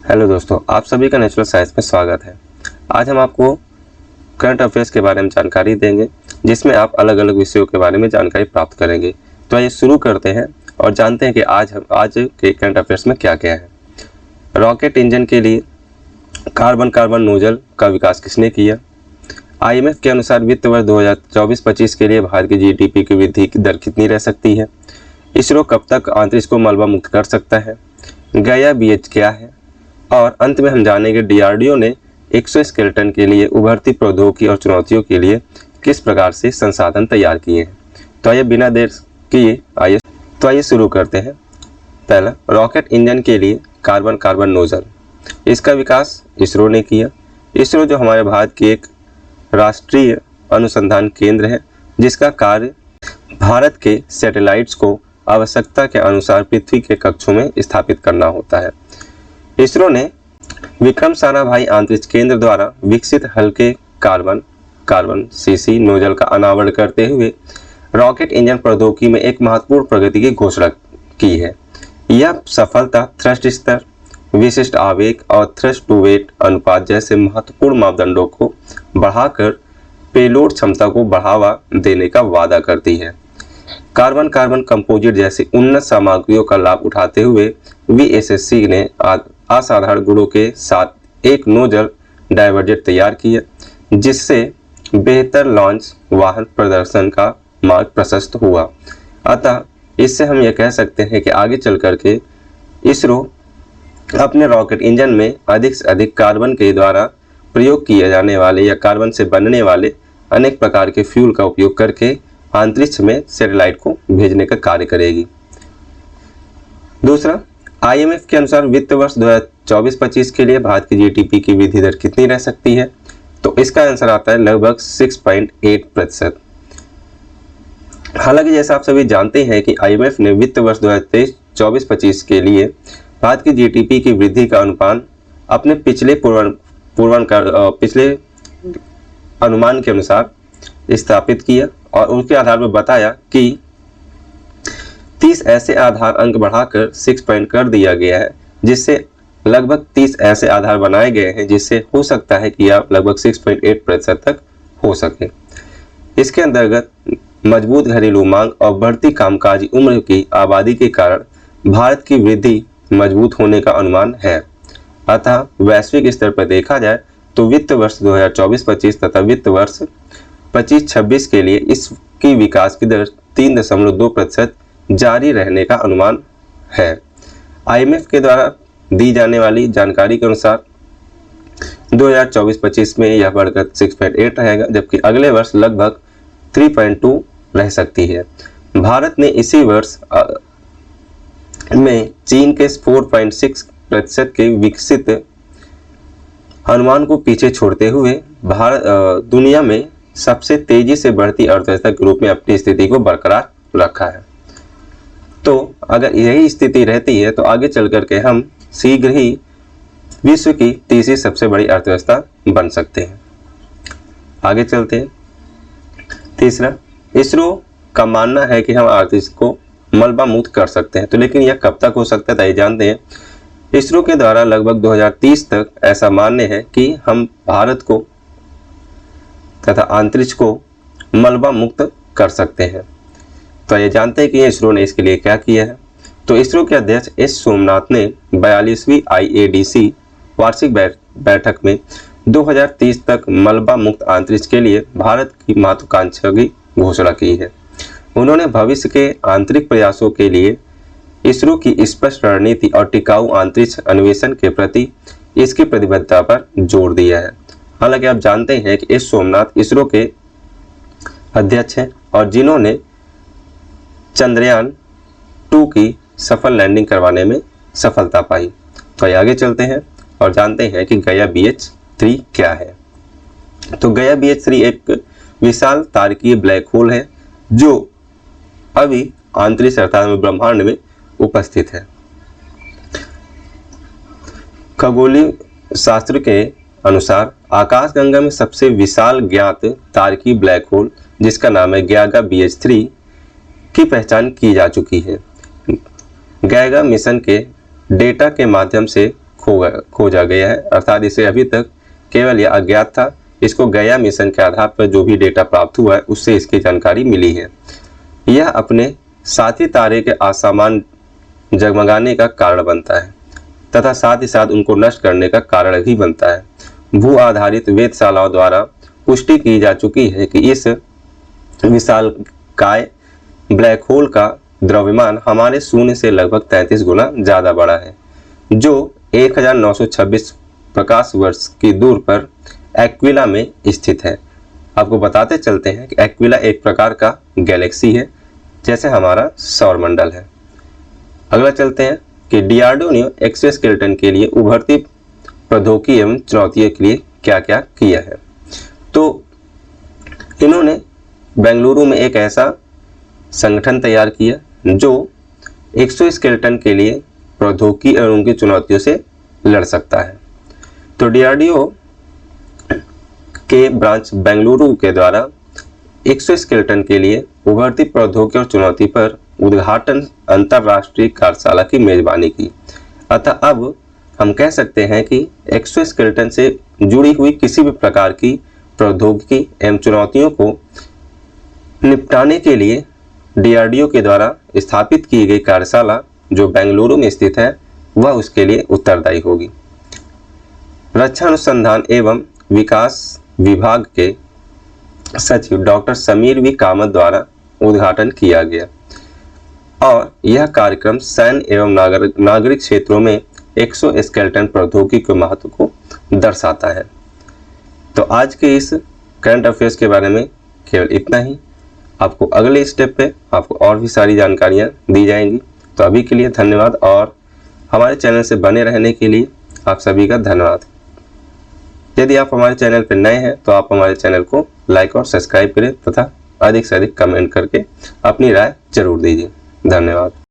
Hello दोस्तों, आप सभी का नेचुरल साइंस में स्वागत है। आज हम आपको करंट अफेयर्स के बारे में जानकारी देंगे, जिसमें आप अलग अलग विषयों के बारे में जानकारी प्राप्त करेंगे। तो आइए शुरू करते हैं और जानते हैं कि आज के करंट अफेयर्स में क्या क्या है। रॉकेट इंजन के लिए कार्बन नोजल का विकास किसने किया? IMF के अनुसार वित्त वर्ष 2024-25 के लिए भारत की GDP की वृद्धि की दर कितनी रह सकती है? इसरो कब तक अंतरिक्ष को मलबा मुक्त कर सकता है? गया BH क्या है? और अंत में हम जानेंगे DRDO ने एक्सोस्केलेटन के लिए उभरती प्रौद्योगिकी और चुनौतियों के लिए किस प्रकार से संसाधन तैयार किए हैं। तो आइए बिना देर किए आइए शुरू करते हैं। पहला, रॉकेट इंजन के लिए कार्बन नोजल, इसका विकास इसरो ने किया। इसरो जो हमारे भारत की एक राष्ट्रीय अनुसंधान केंद्र है, जिसका कार्य भारत के सैटेलाइट्स को आवश्यकता के अनुसार पृथ्वी के कक्षों में स्थापित करना होता है। इसरो ने विक्रम साराभाई अंतरिक्ष केंद्र द्वारा विकसित हल्के कार्बन CC नोजल का अनावरण करते हुए रॉकेट इंजन प्रौद्योगिकी में एक महत्वपूर्ण प्रगति की घोषणा की है। यह सफलता थ्रस्ट स्तर, विशिष्ट आवेग और थ्रस्ट टू वेट अनुपात जैसे महत्वपूर्ण मापदंडों को बढ़ाकर पेलोड क्षमता को बढ़ावा देने का वादा करती है। कार्बन कंपोजिट जैसी उन्नत सामग्रियों का लाभ उठाते हुए VSSC ने असाधारण गुणों के साथ एक नोजल डाइवर्जेंट तैयार किया, जिससे बेहतर लॉन्च वाहन प्रदर्शन का मार्ग प्रशस्त हुआ। अतः इससे हम यह कह सकते हैं कि आगे चल करके इसरो अपने रॉकेट इंजन में अधिक से अधिक कार्बन के द्वारा प्रयोग किए जाने वाले या कार्बन से बनने वाले अनेक प्रकार के फ्यूल का उपयोग करके अंतरिक्ष में सैटेलाइट को भेजने का कार्य करेगी। दूसरा, IMF के अनुसार वित्त वर्ष 2024-25 के लिए भारत की GDP की वृद्धि दर कितनी रह सकती है? तो इसका आंसर आता है लगभग 6.8%। हालांकि जैसा आप सभी जानते हैं कि IMF ने वित्त वर्ष 2023-24-25 के लिए भारत की GDP की वृद्धि का अनुमान अपने पिछले अनुमान के अनुसार स्थापित किया और उनके आधार पर बताया कि 30 ऐसे आधार अंक बढ़ाकर 6 पॉइंट कर दिया गया है, जिससे लगभग 30 ऐसे आधार बनाए गए हैं जिससे हो सकता है कि आप लगभग 6.8% तक हो सके। इसके अंतर्गत मजबूत घरेलू मांग और बढ़ती कामकाजी उम्र की आबादी के कारण भारत की वृद्धि मजबूत होने का अनुमान है। अतः वैश्विक स्तर पर देखा जाए तो वित्त वर्ष 2024-25 तथा वित्त वर्ष 25-26 के लिए इसकी विकास की दर 3.2% जारी रहने का अनुमान है। IMF के द्वारा दी जाने वाली जानकारी के अनुसार 2024-25 में यह बढ़कर 6.8 रहेगा, जबकि अगले वर्ष लगभग 3.2 रह सकती है। भारत ने इसी वर्ष में चीन के 4.6% के विकसित अनुमान को पीछे छोड़ते हुए भारत दुनिया में सबसे तेजी से बढ़ती अर्थव्यवस्था के रूप में अपनी स्थिति को बरकरार रखा है। तो अगर यही स्थिति रहती है तो आगे चल करके हम शीघ्र ही विश्व की तीसरी सबसे बड़ी अर्थव्यवस्था बन सकते हैं। आगे चलते हैं। तीसरा, इसरो का मानना है कि हम अंतरिक्ष को मलबा मुक्त कर सकते हैं। तो लेकिन यह कब तक हो सकता है, तो ये जानते हैं। इसरो के द्वारा लगभग 2030 तक ऐसा मान्य है कि हम भारत को तथा अंतरिक्ष को मलबा मुक्त कर सकते हैं। तो ये जानते हैं कि इसरो ने इसके लिए क्या किया है। तो इसरो के अध्यक्ष S सोमनाथ ने 42वीं IADC वार्षिक बैठक में 2030 तक मलबा मुक्त अंतरिक्ष के लिए भारत की महत्वाकांक्षा की घोषणा की है। उन्होंने भविष्य के आंतरिक प्रयासों के लिए इसरो की स्पष्ट रणनीति और टिकाऊ अंतरिक्ष अन्वेषण के प्रति इसकी प्रतिबद्धता पर जोर दिया है। हालांकि आप जानते हैं कि S सोमनाथ इसरो के अध्यक्ष हैं और जिन्होंने चंद्रयान 2 की सफल लैंडिंग करवाने में सफलता पाई। तो आगे चलते हैं और जानते हैं कि गया BH3 क्या है। तो गया BH3 एक विशाल तारकीय ब्लैक होल है जो अभी अंतरिक्ष अर्थात ब्रह्मांड में उपस्थित है। खगोलीय शास्त्र के अनुसार आकाशगंगा में सबसे विशाल ज्ञात तारकीय ब्लैक होल, जिसका नाम है गया BH3, की पहचान की जा चुकी है। गैगा मिशन के डेटा के माध्यम से खोजा गया है, अर्थात इसे अभी तक केवल यह अज्ञात था। इसको गया मिशन के आधार पर जो भी डेटा प्राप्त हुआ है उससे इसकी जानकारी मिली है। यह अपने साथी तारे के असमान जगमगाने का कारण बनता है तथा साथ ही साथ उनको नष्ट करने का कारण भी बनता है। भू आधारित वेधशालाओं द्वारा पुष्टि की जा चुकी है कि इस विशालकाय ब्लैक होल का द्रव्यमान हमारे शून्य से लगभग 33 गुना ज़्यादा बड़ा है, जो 1926 प्रकाश वर्ष की दूर पर एक्विला में स्थित है। आपको बताते चलते हैं कि एक्विला एक प्रकार का गैलेक्सी है, जैसे हमारा सौरमंडल है। अगला चलते हैं कि डीआरडीओ ने एक्सोस्केलेटन के लिए उभरती प्रौद्योगिकी एवं चुनौतियों के लिए क्या क्या किया है। तो इन्होंने बेंगलुरु में एक ऐसा संगठन तैयार किया जो एक्सोस्केलेटन के लिए प्रौद्योगिकी एवं उनकी चुनौतियों से लड़ सकता है। तो डीआरडीओ के ब्रांच बेंगलुरु के द्वारा एक्सोस्केलेटन के लिए उभरती प्रौद्योगिकी और चुनौती पर उद्घाटन अंतरराष्ट्रीय कार्यशाला की मेजबानी की। अतः अब हम कह सकते हैं कि एक्सोस्केलेटन से जुड़ी हुई किसी भी प्रकार की प्रौद्योगिकी एवं चुनौतियों को निपटाने के लिए डीआरडीओ के द्वारा स्थापित की गई कार्यशाला जो बेंगलुरु में स्थित है वह उसके लिए उत्तरदायी होगी। रक्षा अनुसंधान एवं विकास विभाग के सचिव डॉक्टर समीर वी कामत द्वारा उद्घाटन किया गया और यह कार्यक्रम सैन्य एवं नागरिक क्षेत्रों में एक्सोस्केलेटन प्रौद्योगिकी के महत्व को दर्शाता है। तो आज के इस करंट अफेयर्स के बारे में केवल इतना ही। आपको अगले स्टेप पे आपको और भी सारी जानकारियाँ दी जाएंगी। तो अभी के लिए धन्यवाद और हमारे चैनल से बने रहने के लिए आप सभी का धन्यवाद। यदि आप हमारे चैनल पर नए हैं तो आप हमारे चैनल को लाइक और सब्सक्राइब करें तथा अधिक से अधिक कमेंट करके अपनी राय जरूर दीजिए। धन्यवाद।